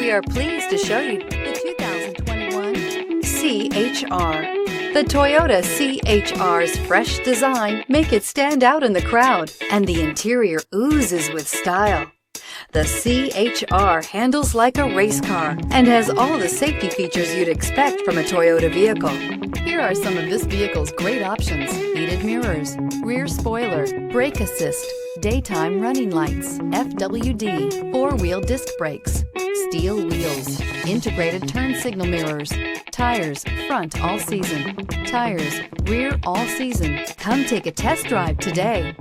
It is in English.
We are pleased to show you the 2021 CHR. The Toyota CHR's fresh design make it stand out in the crowd, and the interior oozes with style. The CHR handles like a race car and has all the safety features you'd expect from a Toyota vehicle. Here are some of this vehicle's great options: heated mirrors, rear spoiler, brake assist, daytime running lights, FWD, four-wheel disc brakes, steel wheels, integrated turn signal mirrors, tires front all season, tires rear all season. Come take a test drive today.